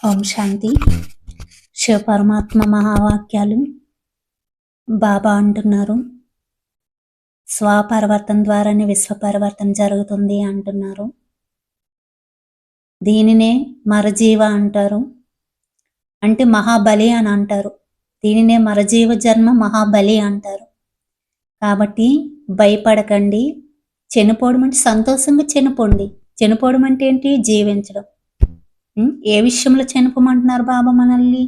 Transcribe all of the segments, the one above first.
ఓం శాంతి. శివ పరమాత్మ మహావాక్యాలు. బాబా అంటున్నారు, స్వపరివర్తన ద్వారానే విశ్వ పరివర్తన జరుగుతుంది అంటున్నారు. దీనినే మరజీవ అంటారు, అంటే మహాబలి అని అంటారు. దీనినే మరజీవ జన్మ మహాబలి అంటారు. కాబట్టి భయపడకండి. చనిపోవడం అంటే సంతోషంగా చనిపోండి. చనిపోవడం అంటే ఏంటి? జీవించడం. ఏ విషయంలో చనిపోమంటున్నారు బాబా మనల్ని?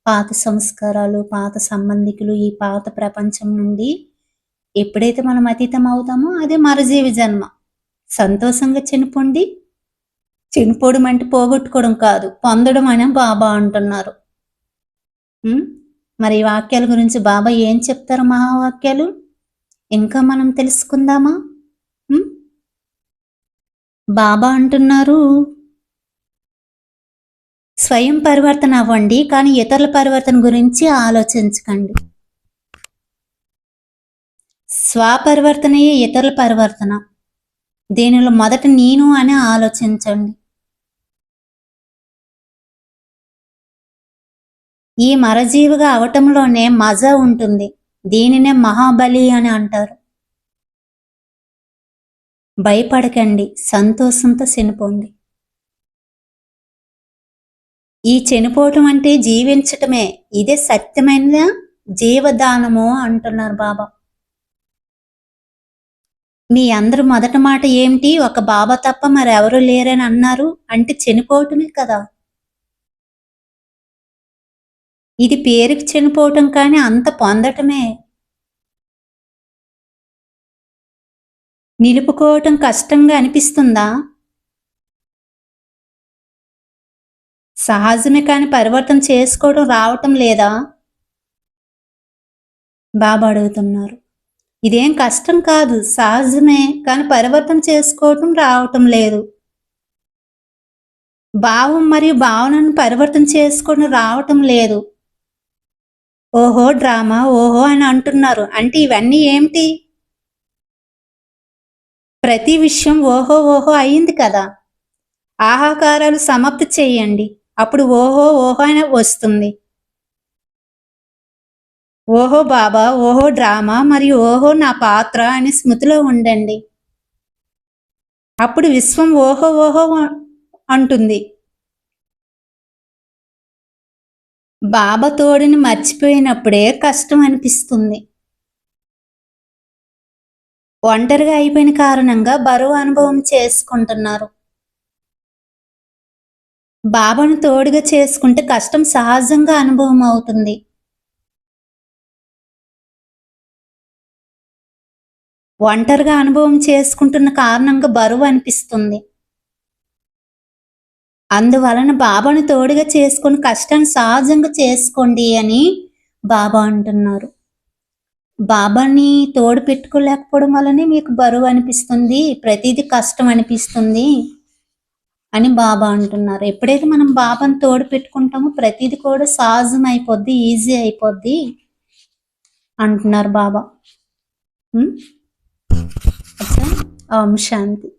పాత సంస్కారాలు, పాత సంబంధికులు, ఈ పాత ప్రపంచం నుండి ఎప్పుడైతే మనం అతీతం అవుతామో అదే మరజీవి జన్మ. సంతోషంగా చనిపోండి. చనిపోవడం అంటే పోగొట్టుకోవడం కాదు, పొందడం అని బాబా అంటున్నారు. మరి ఈ వాక్యాల గురించి బాబా ఏం చెప్తారు? మహావాక్యాలు ఇంకా మనం తెలుసుకుందామా? బాబా అంటున్నారు, స్వయం పరివర్తన అవ్వండి, కానీ ఇతరుల పరివర్తన గురించి ఆలోచించకండి. స్వపరివర్తనయే ఇతరుల పరివర్తన. దీనిలో మొదట నేను అని ఆలోచించండి. ఈ మరజీవిగా అవటంలోనే మజా ఉంటుంది. దీనినే మహాబలి అని అంటారు. భయపడకండి, సంతోషంతో చనిపోండి. ఈ చనిపోవటం అంటే జీవించటమే. ఇదే సత్యమైన జీవదానము అంటున్నారు బాబా. మీ అందరు మొదటి మాట ఏమిటి? ఒక బాబా తప్ప మరెవరు లేరని అన్నారు. అంటే చనిపోవటమే కదా. ఇది పేరుకి చనిపోవటం, కానీ అంత పొందటమే. నిలుపుకోవటం కష్టంగా అనిపిస్తుందా? సహజమే, కానీ పరివర్తన చేసుకోవడం రావటం లేదా? బాబా అడుగుతున్నారు. ఇదేం కష్టం కాదు, సహజమే, కానీ పరివర్తన చేసుకోవటం రావటం లేదు. భావం మరియు భావనను పరివర్తన చేసుకోవడం రావటం లేదు. ఓహో డ్రామా, ఓహో అని అంటున్నారు. అంటే ఇవన్నీ ఏమిటి? ప్రతి విషయం ఓహో ఓహో అయింది కదా. ఆహాకారాలు సమాప్తి చేయండి, అప్పుడు ఓహో ఓహో అని వస్తుంది. ఓహో బాబా, ఓహో డ్రామా మరియు ఓహో నా పాత్ర అని స్మృతిలో ఉండండి. అప్పుడు విశ్వం ఓహో ఓహో అంటుంది. బాబా తోడుని మర్చిపోయినప్పుడే కష్టం అనిపిస్తుంది. ఒంటరిగా అయిపోయిన కారణంగా బరువు అనుభవం చేసుకుంటున్నారు. బాబాను తోడుగా చేసుకుంటే కష్టం సహజంగా అనుభవం అవుతుంది. ఒంటరిగా అనుభవం చేసుకుంటున్న కారణంగా బరువు అనిపిస్తుంది. అందువలన బాబాను తోడుగా చేసుకుని కష్టాన్ని సహజంగా చేసుకోండి అని బాబా అంటున్నారు. బాబాని తోడు పెట్టుకోలేకపోవడం వల్లనే మీకు బరువు అనిపిస్తుంది, ప్రతిదీ కష్టం అనిపిస్తుంది అని బాబా అంటున్నారు. ఎప్పుడైతే మనం బాబాను తోడు పెట్టుకుంటామో ప్రతిదీ కూడా సహజం అయిపోద్ది, ఈజీ అయిపోద్ది అంటున్నారు బాబా. ఓం శాంతి.